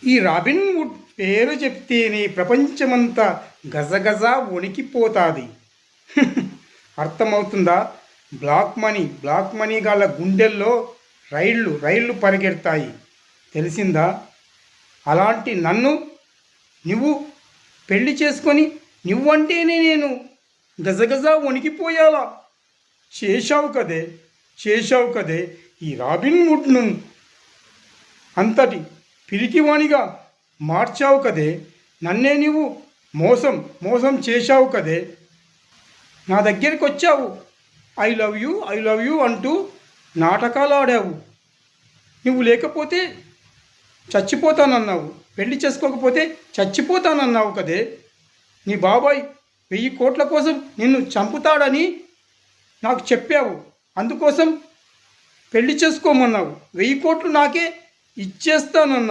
ఈ robin would పేరు చెప్తేనే ప్రపంచమంతా గజగజ వణికిపోతాది. అర్థమవుతుందా? బ్లాక్ మనీ గల గుండెల్లో రైళ్ళు పరిగెడతాయి. తెలిసిందా? అలాంటి నన్ను నువ్వు పెళ్లి చేసుకొని నువ్వంటేనే నేను గజగజ వణికిపోయాలా? చేశావు కదే ఈ రాబిన్ వుడ్ను అంతటి పిరికివానిగా మార్చావు కదే. నన్నే నువ్వు మోసం చేశావు కదే. నా దగ్గరికి వచ్చావు, ఐ లవ్ యూ అంటూ నాటకాలు ఆడావు. నువ్వు లేకపోతే చచ్చిపోతానన్నావు, పెళ్లి చేసుకోకపోతే చచ్చిపోతానన్నావు కదే. నీ బాబాయ్ 1000 కోట్ల కోసం నిన్ను చంపుతాడని నాకు చెప్పావు. అందుకోసం పెళ్లి చేసుకోమన్నావు. 1000 కోట్లు నాకే ఇచ్చేస్తానన్నావు.